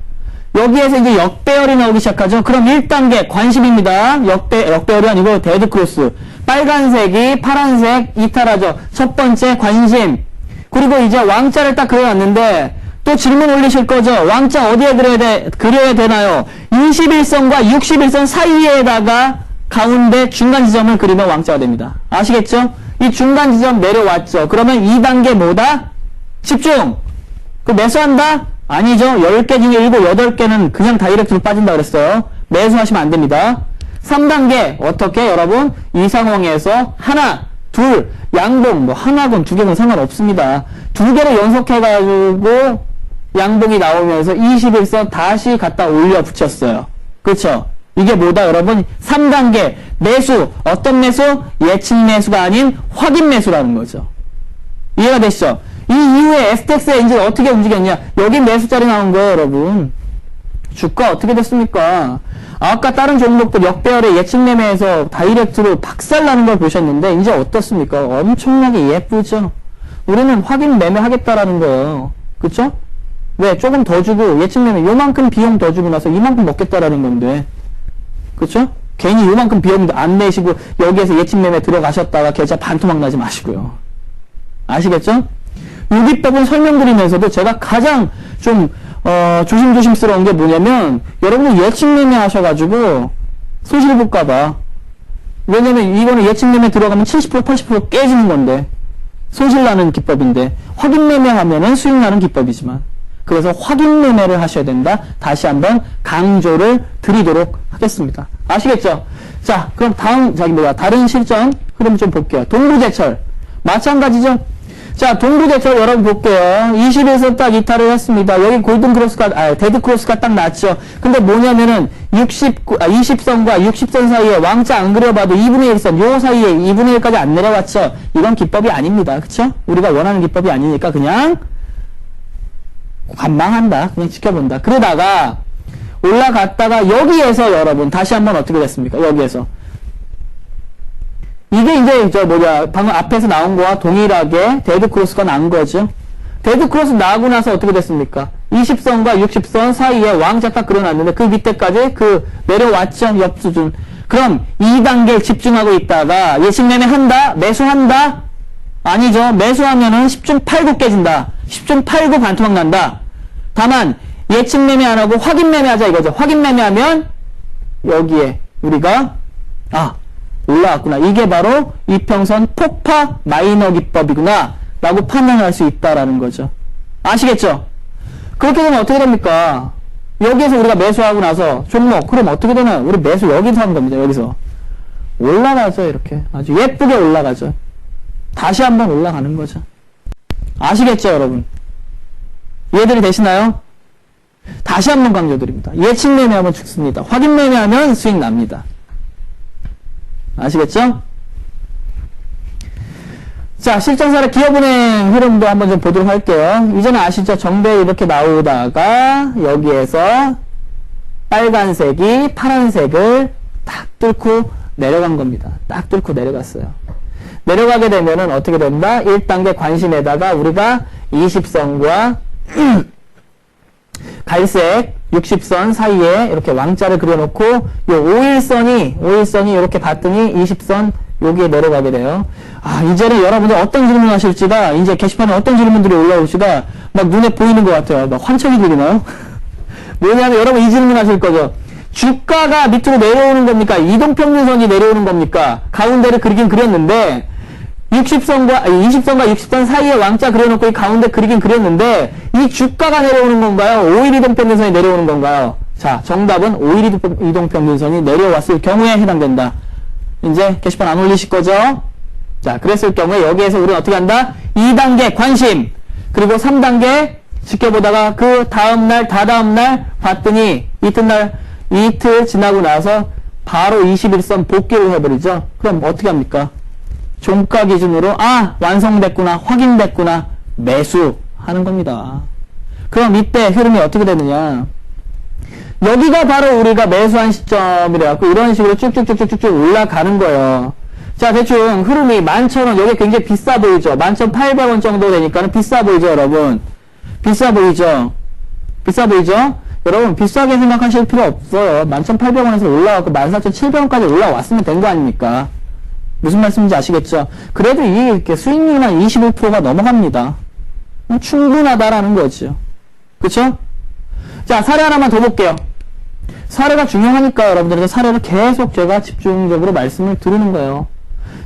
여기에서 이제 역배열이 나오기 시작하죠. 그럼 1단계 관심입니다. 역배열이 아니고 데드크로스. 빨간색이 파란색 이탈하죠. 첫 번째 관심. 그리고 이제 왕자를 딱 그려놨는데 또 질문 올리실 거죠. 왕자 어디에 그려야 되나요? 21선과 61선 사이에다가 가운데 중간 지점을 그리면 왕자가 됩니다. 아시겠죠? 이 중간 지점 내려왔죠. 그러면 2단계 뭐다? 집중! 그 매수한다? 아니죠. 10개 중에 7, 8개는 그냥 다이렉트로 빠진다 그랬어요. 매수하시면 안 됩니다. 3단계, 어떻게 여러분? 이 상황에서 하나, 둘, 양봉, 뭐 하나건 2개건 상관없습니다. 2개를 연속해가지고 양봉이 나오면서 21선 다시 갖다 올려 붙였어요. 그쵸? 이게 뭐다, 여러분? 3단계, 매수. 어떤 매수? 예측 매수가 아닌 확인 매수라는 거죠. 이해가 되시죠? 이 이후에 STX 엔진 어떻게 움직였냐? 여기 매수자리 나온 거예요, 여러분. 주가 어떻게 됐습니까? 아까 다른 종목들 역배열의 예측 매매에서 다이렉트로 박살나는 걸 보셨는데 이제 어떻습니까? 엄청나게 예쁘죠? 우리는 확인 매매 하겠다라는 거예요. 그쵸? 왜? 조금 더 주고 예측 매매 요만큼 비용 더 주고 나서 이만큼 먹겠다라는 건데. 그쵸? 괜히 요만큼 비용도 안 내시고 여기에서 예측 매매 들어가셨다가 계좌 반토막 나지 마시고요. 아시겠죠? 이 기법은 설명드리면서도 제가 가장 좀 조심스러운 게 뭐냐면 여러분들 예측 매매 하셔가지고 손실 볼까봐. 왜냐면 이거는 예측 매매 들어가면 70% 80% 깨지는 건데 손실 나는 기법인데 확인 매매 하면은 수익 나는 기법이지만 그래서 확인 매매를 하셔야 된다. 다시 한번 강조를 드리도록 하겠습니다. 아시겠죠? 자, 그럼 다른 실전 흐름 좀 볼게요. 동부제철 마찬가지죠. 자, 동부대처 여러분 볼게요. 21선 딱 이탈을 했습니다. 여기 데드 크로스가 딱 났죠. 근데 뭐냐면은 20선과 60선 사이에 왕자 안 그려봐도 2분의 1선, 요 사이에 2분의 1까지 안 내려왔죠. 이건 기법이 아닙니다. 그쵸? 우리가 원하는 기법이 아니니까 그냥 관망한다. 그냥 지켜본다. 그러다가 올라갔다가 여기에서 여러분 다시 한번 어떻게 됐습니까? 여기에서 이게 이제 방금 앞에서 나온 거와 동일하게 데드 크로스가 난 거죠. 데드 크로스 나고 나서 어떻게 됐습니까? 20선과 60선 사이에 왕자 딱 그려놨는데 그 밑에까지 내려왔죠. 옆 수준. 그럼 2단계에 집중하고 있다가 예측 매매 한다? 매수한다? 아니죠. 매수하면은 10중 8구 깨진다. 10중 8구 반토막 난다. 다만 예측 매매 안 하고 확인 매매하자 이거죠. 확인 매매하면 여기에 우리가 올라왔구나. 이게 바로 이평선 폭파 마이너 기법이구나 라고 판단할 수 있다라는 거죠. 아시겠죠? 그렇게 되면 어떻게 됩니까? 여기에서 우리가 매수하고 나서 종목 그럼 어떻게 되나요? 우리 매수 여기서 하는 겁니다. 여기서 올라가죠. 이렇게 아주 예쁘게 올라가죠. 다시 한번 올라가는 거죠. 아시겠죠 여러분? 이해들이 되시나요? 다시 한번 강조드립니다. 예측 매매하면 죽습니다. 확인 매매하면 수익 납니다. 아시겠죠? 자, 실전사례 기업은행 흐름도 한번 좀 보도록 할게요. 이제는 아시죠? 정배 이렇게 나오다가 여기에서 빨간색이 파란색을 딱 뚫고 내려간 겁니다. 딱 뚫고 내려갔어요. 내려가게 되면은 어떻게 된다? 1단계 관심에다가 우리가 20선과 갈색 60선 사이에 이렇게 왕자를 그려놓고 요 5일선이 이렇게 봤더니 20선 여기에 내려가게 돼요. 이제는 여러분들 어떤 질문 하실지가 이제 게시판에 어떤 질문들이 올라올지가 막 눈에 보이는 것 같아요. 막 환청이 들리나요? 뭐냐면 여러분 이 질문 하실 거죠. 주가가 밑으로 내려오는 겁니까? 이동평균선이 내려오는 겁니까? 가운데를 그리긴 그렸는데 20선과 60선 사이에 왕자 그려놓고 이 가운데 그리긴 그렸는데 이 주가가 내려오는 건가요? 5일 이동평균선이 내려오는 건가요? 자, 정답은 5일 이동평균선이 내려왔을 경우에 해당된다. 이제 게시판 안 올리실 거죠? 자, 그랬을 경우에 여기에서 우리는 어떻게 한다? 2단계 관심 그리고 3단계 지켜보다가 그 다음날 다다음날 봤더니 이틀 지나고 나서 바로 21선 복귀를 해버리죠. 그럼 어떻게 합니까? 종가 기준으로 완성됐구나 확인됐구나 매수하는 겁니다. 그럼 이때 흐름이 어떻게 되느냐, 여기가 바로 우리가 매수한 시점이래갖고 이런 식으로 쭉쭉쭉쭉쭉 올라가는 거예요. 자, 대충 흐름이 11,000원 여기 굉장히 비싸 보이죠. 11,800원 정도 되니까는 비싸 보이죠 여러분. 비싸 보이죠. 여러분 비싸게 생각하실 필요 없어요. 11,800원에서 올라왔고 14,700원까지 올라왔으면 된 거 아닙니까? 무슨 말씀인지 아시겠죠? 그래도 이게 수익률은 한 25%가 넘어갑니다. 충분하다라는 거죠. 그쵸? 자, 사례 하나만 더 볼게요. 사례가 중요하니까 여러분들한테 사례를 계속 제가 집중적으로 말씀을 드리는 거예요.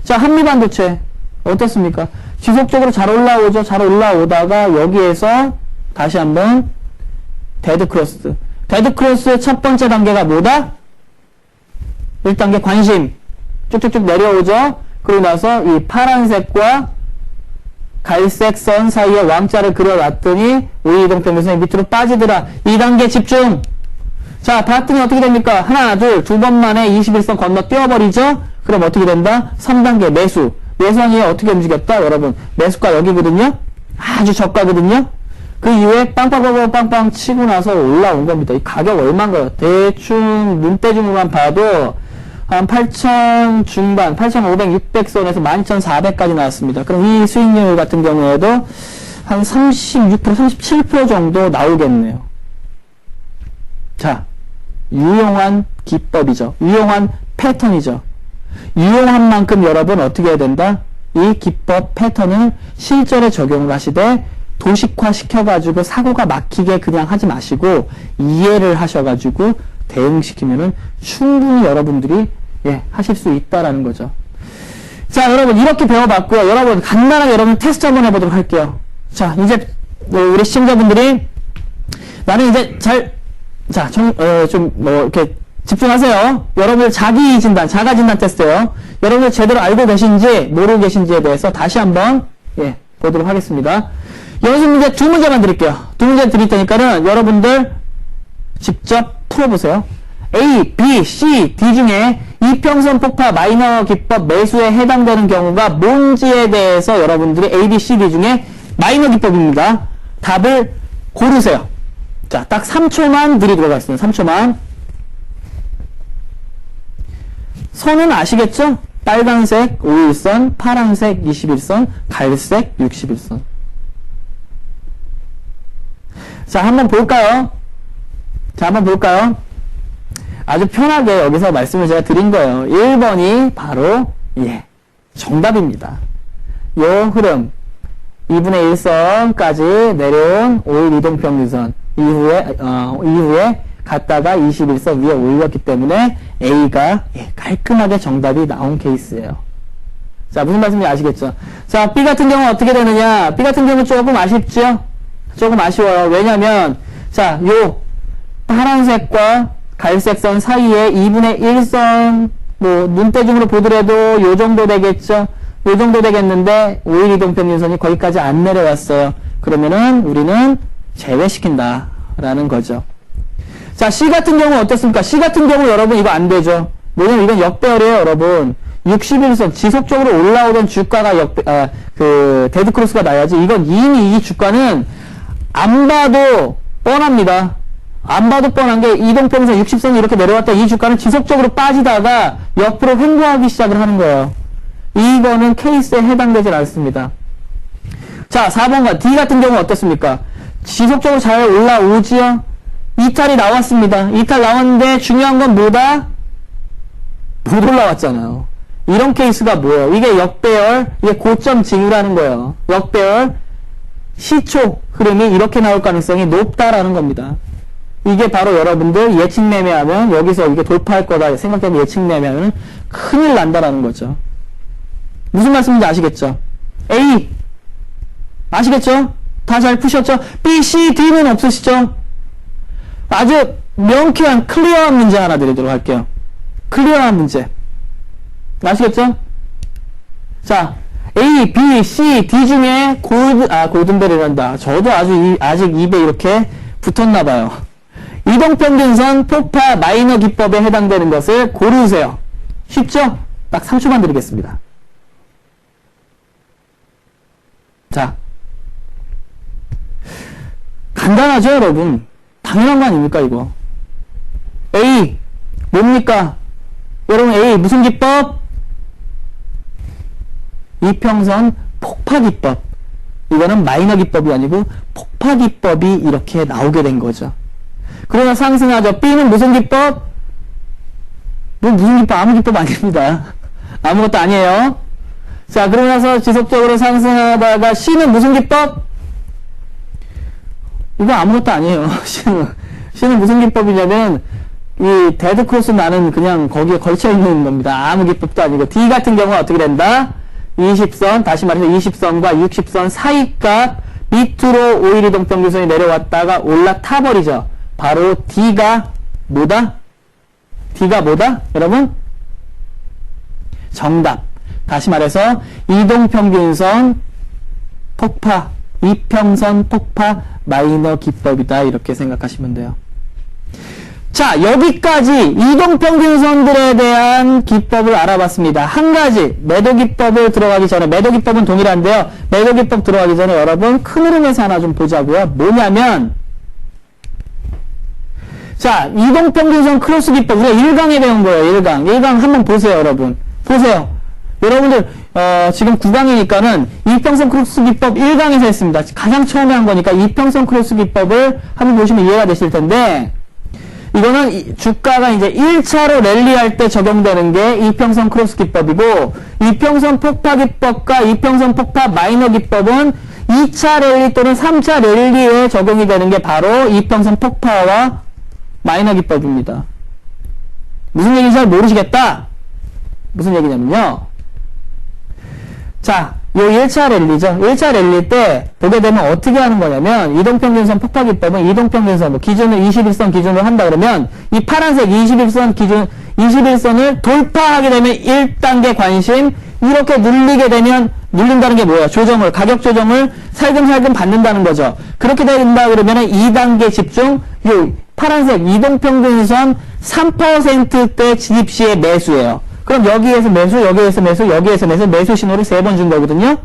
자, 한미반도체 어떻습니까? 지속적으로 잘 올라오죠. 잘 올라오다가 여기에서 다시 한번 데드크로스. 데드크로스의 첫 번째 단계가 뭐다? 1단계 관심. 쭉쭉쭉 내려오죠. 그러고 나서 이 파란색과 갈색 선 사이에 왕자를 그려놨더니 우이동평균선이 밑으로 빠지더라. 2단계 집중. 자, 봤더니 어떻게 됩니까? 하나, 두 번 만에 21선 건너 뛰어버리죠? 그럼 어떻게 된다? 3단계 매수. 매수한 이후에 어떻게 움직였다? 여러분, 매수가 여기거든요? 아주 저가거든요? 그 이후에 빵빵빵빵빵 치고 나서 올라온 겁니다. 이 가격 얼마인가요? 대충 눈대중으로만 봐도 한 8,000 중반, 8,500, 600선에서 12,400까지 나왔습니다. 그럼 이 수익률 같은 경우에도 한 36%, 37% 정도 나오겠네요. 자, 유용한 기법이죠. 유용한 패턴이죠. 유용한 만큼 여러분 어떻게 해야 된다? 이 기법 패턴을 실전에 적용을 하시되 도식화 시켜가지고 사고가 막히게 그냥 하지 마시고 이해를 하셔가지고 대응시키면은 충분히 여러분들이 하실 수 있다라는 거죠. 자, 여러분 이렇게 배워봤고요. 여러분 간단하게 여러분 테스트 한번 해보도록 할게요. 자, 이제 우리 시청자분들이 나는 이제 이렇게 집중하세요. 여러분들 자기 진단, 자가 진단 테스트예요. 여러분들 제대로 알고 계신지 모르고 계신지에 대해서 다시 한번 보도록 하겠습니다. 연습 문제 두 문제만 드릴게요. 두 문제 드릴 테니까는 여러분들 직접 풀어보세요. A, B, C, D 중에 이평선 폭파 마이너 기법 매수에 해당되는 경우가 뭔지에 대해서 여러분들이 A, B, C, D 중에 마이너 기법입니다. 답을 고르세요. 자, 딱 3초만 드리도록 하겠습니다. 3초만. 선은 아시겠죠? 빨간색 5일선, 파란색 21선, 갈색 61선. 자, 한번 볼까요? 자, 한번 볼까요? 아주 편하게 여기서 말씀을 제가 드린 거예요. 1번이 바로, 정답입니다. 요 흐름. 2분의 1선까지 내려온 5일 이동평균선. 이후에 갔다가 21선 위에 올렸기 때문에 A가 깔끔하게 정답이 나온 케이스예요. 자, 무슨 말씀인지 아시겠죠? 자, B 같은 경우는 어떻게 되느냐? B 같은 경우는 조금 아쉽죠? 조금 아쉬워요. 왜냐면, 자, 요 파란색과 갈색선 사이에 2분의 1선, 눈대중으로 보더라도 요 정도 되겠죠? 요 정도 되겠는데, 5일 이동평균선이 거기까지 안 내려왔어요. 그러면은, 우리는 제외시킨다. 라는 거죠. 자, C 같은 경우는 어떻습니까? C 같은 경우 여러분 이거 안 되죠? 뭐냐면 이건 역배열이에요, 여러분. 61선, 지속적으로 올라오던 주가가 데드크로스가 나야지. 이건 이미 이 주가는 안 봐도 뻔합니다. 안 봐도 뻔한 게 이동평균선 60선이 이렇게 내려왔다. 이 주가는 지속적으로 빠지다가 옆으로 횡보하기 시작을 하는 거예요. 이거는 케이스에 해당되질 않습니다. 자, 4번과 D 같은 경우는 어떻습니까? 지속적으로 잘 올라오지요? 이탈이 나왔습니다. 이탈 나왔는데 중요한 건 뭐다? 못 올라왔잖아요. 이런 케이스가 뭐예요? 이게 역배열, 이게 고점 징후라는 거예요. 역배열, 시초 흐름이 이렇게 나올 가능성이 높다라는 겁니다. 이게 바로 여러분들 예측 매매하면 여기서 이게 돌파할 거다 생각되면 예측 매매하면 큰일 난다라는 거죠. 무슨 말씀인지 아시겠죠? A 아시겠죠? 다 잘 푸셨죠? B, C, D는 없으시죠? 아주 명쾌한 클리어한 문제 하나 드리도록 할게요. 클리어한 문제 아시겠죠? 자, A, B, C, D 중에 골든벨이란다. 저도 아직 입에 이렇게 붙었나봐요. 이동평균선 폭파 마이너 기법에 해당되는 것을 고르세요. 쉽죠? 딱 3초만 드리겠습니다. 자, 간단하죠, 여러분? 당연한 거 아닙니까, 이거? A, 뭡니까? 여러분, A, 무슨 기법? 이평선 폭파 기법. 이거는 마이너 기법이 아니고 폭파 기법이 이렇게 나오게 된 거죠. 그러나 상승하죠. B는 무슨 기법? 무슨 기법? 아무 기법 아닙니다. 아무것도 아니에요. 자, 그러고 나서 지속적으로 상승하다가 C는 무슨 기법? 이거 아무것도 아니에요. C는 무슨 기법이냐면 이 데드크로스 나는 그냥 거기에 걸쳐있는 겁니다. 아무 기법도 아니고. D 같은 경우는 어떻게 된다? 20선, 다시 말해서 20선과 60선 사이값 밑으로 5일 이동평균선이 내려왔다가 올라타버리죠. 바로 D가 뭐다? D가 뭐다? 여러분? 정답. 다시 말해서 이동평균선 폭파, 이평선 폭파 마이너 기법이다. 이렇게 생각하시면 돼요. 자, 여기까지 이동평균선들에 대한 기법을 알아봤습니다. 한 가지 매도 기법을 들어가기 전에, 매도 기법은 동일한데요. 매도 기법 들어가기 전에 여러분 큰 흐름에서 하나 좀 보자고요. 뭐냐면 자, 이동평균선 크로스 기법 우리가 1강에 배운 거예요. 1강 한번 보세요, 여러분. 보세요. 여러분들 지금 9강이니까는 이평선 크로스 기법 1강에서 했습니다. 가장 처음에 한 거니까 이평선 크로스 기법을 한번 보시면 이해가 되실 텐데, 이거는 주가가 이제 1차로 랠리할 때 적용되는 게 이평선 크로스 기법이고, 이평선 폭파 기법과 이평선 폭파 마이너 기법은 2차 랠리 또는 3차 랠리에 적용이 되는 게 바로 이평선 폭파와 마이너 기법입니다. 무슨 얘기인지 잘 모르시겠다? 무슨 얘기냐면요. 자, 요 1차 랠리죠. 1차 랠리 때 보게 되면 어떻게 하는 거냐면, 이동평균선 폭파 기법은 이동평균선, 기준을 21선 기준으로 한다 그러면, 이 파란색 21선 기준, 21선을 돌파하게 되면 1단계 관심, 이렇게 눌리게 되면, 눌린다는 게 뭐예요? 조정을, 가격 조정을 살금살금 받는다는 거죠. 그렇게 된다 그러면은 2단계 집중, 요 파란색 이동평균선 3%대 진입 시의 매수예요. 그럼 여기에서 매수, 여기에서 매수, 여기에서 매수, 매수 신호를 3번 준 거거든요.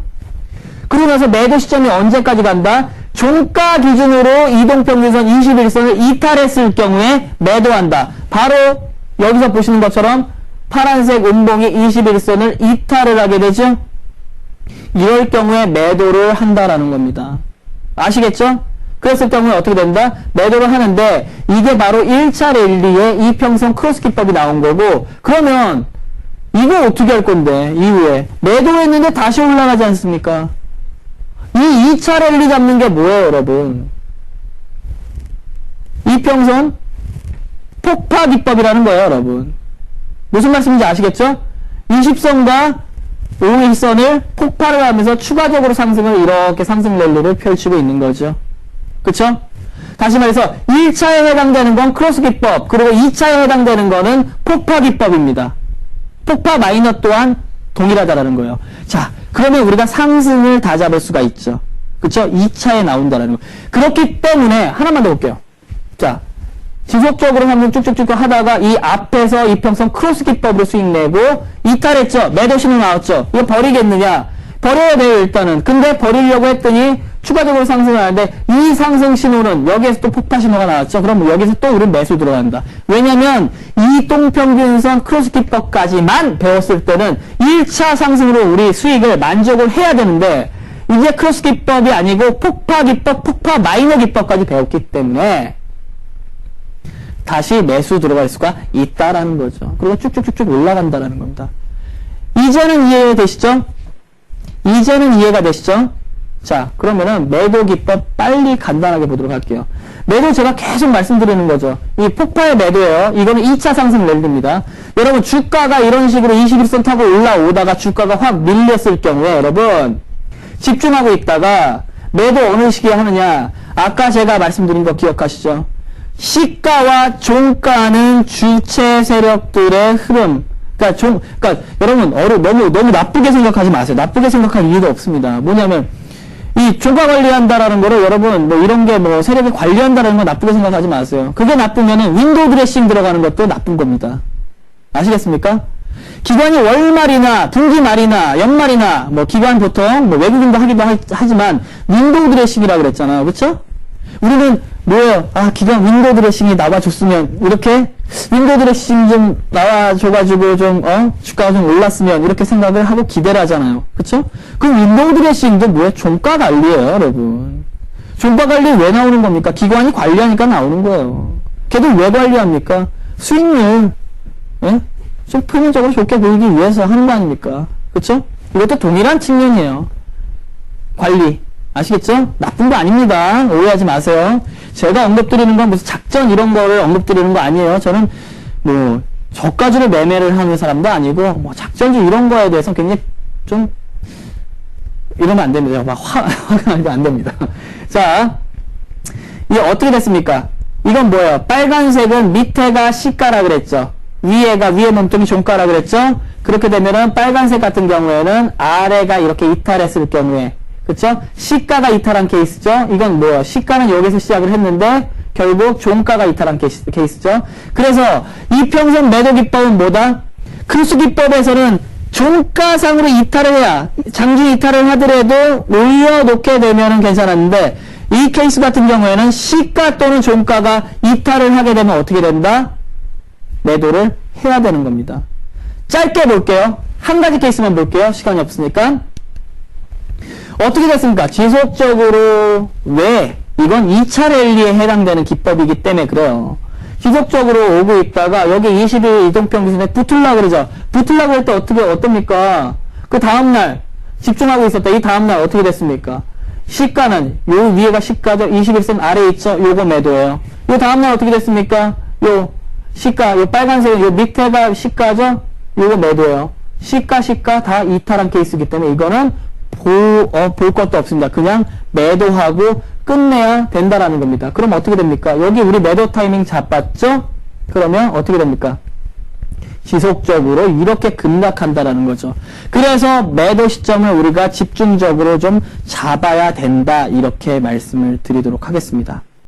그러고 나서 매도 시점이 언제까지 간다? 종가 기준으로 이동평균선 21선을 이탈했을 경우에 매도한다. 바로 여기서 보시는 것처럼 파란색 음봉이 21선을 이탈을 하게 되죠. 이럴 경우에 매도를 한다라는 겁니다. 아시겠죠? 그랬을 경우에 어떻게 된다? 매도를 하는데 이게 바로 1차 랠리의 이평선 크로스 기법이 나온 거고, 그러면 이거 어떻게 할 건데 이후에 매도했는데 다시 올라가지 않습니까? 이 2차 랠리 잡는 게 뭐예요, 여러분? 이평선 폭파 기법이라는 거예요, 여러분. 무슨 말씀인지 아시겠죠? 20선과 51선을 폭발을 하면서 추가적으로 상승을, 이렇게 상승 랠리를 펼치고 있는 거죠. 그쵸? 다시 말해서 1차에 해당되는 건 크로스 기법, 그리고 2차에 해당되는 거는 폭파 기법입니다. 폭파 마이너 또한 동일하다라는 거예요. 자, 그러면 우리가 상승을 다 잡을 수가 있죠. 그쵸? 2차에 나온다라는 거. 그렇기 때문에 하나만 더 볼게요. 자, 지속적으로 한번 쭉쭉쭉 하다가 이 앞에서 이평선 크로스 기법으로 수익 내고 이탈했죠. 매도 신호 나왔죠. 이거 버리겠느냐? 버려야 돼요, 일단은. 근데 버리려고 했더니 추가적으로 상승을 하는데 이 상승 신호는 여기에서 또 폭파 신호가 나왔죠. 그럼 여기서 또 우린 매수 들어간다. 왜냐면 이동평균선 크로스 기법까지만 배웠을 때는 1차 상승으로 우리 수익을 만족을 해야 되는데, 이제 크로스 기법이 아니고 폭파 기법, 폭파 마이너 기법까지 배웠기 때문에 다시 매수 들어갈 수가 있다라는 거죠. 그리고 쭉쭉쭉쭉 올라간다라는 겁니다. 이제는 이해되시죠? 이제는 이해가 되시죠? 자, 그러면은 매도 기법 빨리 간단하게 보도록 할게요. 매도 제가 계속 말씀드리는 거죠. 이 폭파의 매도예요. 이거는 2차 상승 랠리입니다. 여러분, 주가가 이런 식으로 21선 타고 올라오다가 주가가 확 밀렸을 경우에 여러분 집중하고 있다가 매도 어느 시기에 하느냐? 아까 제가 말씀드린 거 기억하시죠? 시가와 종가는 주체 세력들의 흐름. 그러니까 여러분 너무 나쁘게 생각하지 마세요. 나쁘게 생각할 이유도 없습니다. 뭐냐면 이 종가 관리한다라는 거를 여러분 뭐 이런 게 뭐 세력이 관리한다라는 거 나쁘게 생각하지 마세요. 그게 나쁘면은 윈도우 드레싱 들어가는 것도 나쁜 겁니다. 아시겠습니까? 기관이 월말이나 분기말이나 연말이나 뭐 기관 보통 뭐 외국인도 하기도 하지만 윈도우 드레싱이라고 그랬잖아요. 그렇죠? 우리는 뭐예요? 아, 기관 윈도우 드레싱이 나와줬으면, 이렇게 윈도우 드레싱 좀 나와줘가지고 좀 주가가 좀 올랐으면 이렇게 생각을 하고 기대를 하잖아요. 그쵸? 그럼 윈도우 드레싱도 뭐예요? 종가 관리예요, 여러분. 종가 관리 왜 나오는 겁니까? 기관이 관리하니까 나오는 거예요. 걔들 왜 관리합니까? 수익률 예? 좀 표면적으로 좋게 보이기 위해서 하는 거 아닙니까? 그쵸? 이것도 동일한 측면이에요. 관리. 아시겠죠? 나쁜 거 아닙니다. 오해하지 마세요. 제가 언급드리는 건 무슨 작전 이런 거를 언급드리는 거 아니에요. 저는 뭐 저가주로 매매를 하는 사람도 아니고 뭐 작전주 이런 거에 대해서 굉장히 좀 이러면 안 됩니다. 막 화가 나면 안 됩니다. 자, 이게 어떻게 됐습니까? 이건 뭐예요? 빨간색은 밑에가 시가라 그랬죠. 위에 몸통이 종가라 그랬죠. 그렇게 되면은 빨간색 같은 경우에는 아래가 이렇게 이탈했을 경우에, 그쵸? 시가가 이탈한 케이스죠? 이건 뭐예요? 시가는 여기서 시작을 했는데, 결국 종가가 이탈한 케이스죠? 그래서, 이평선 매도 기법은 뭐다? 크루스 기법에서는 종가상으로 이탈을 해야, 장중 이탈을 하더라도 올려놓게 되면은 괜찮았는데, 이 케이스 같은 경우에는 시가 또는 종가가 이탈을 하게 되면 어떻게 된다? 매도를 해야 되는 겁니다. 짧게 볼게요. 한 가지 케이스만 볼게요. 시간이 없으니까. 어떻게 됐습니까? 지속적으로 왜? 이건 2차 랠리에 해당되는 기법이기 때문에 그래요. 지속적으로 오고 있다가 여기 20일 이동평균선에 붙으려고 그러죠. 붙으려고 할 때 어떻습니까? 그 다음날 집중하고 있었다. 이 다음날 어떻게 됐습니까? 시가는 요 위에가 시가죠. 21선 아래에 있죠. 요거 매도예요. 요 다음날 어떻게 됐습니까? 요 시가, 요 빨간색 요 밑에가 시가죠. 요거 매도예요. 시가 다 이탈한 케이스이기 때문에 이거는 볼 것도 없습니다. 그냥 매도하고 끝내야 된다라는 겁니다. 그럼 어떻게 됩니까? 여기 우리 매도 타이밍 잡았죠? 그러면 어떻게 됩니까? 지속적으로 이렇게 급락한다라는 거죠. 그래서 매도 시점을 우리가 집중적으로 좀 잡아야 된다, 이렇게 말씀을 드리도록 하겠습니다.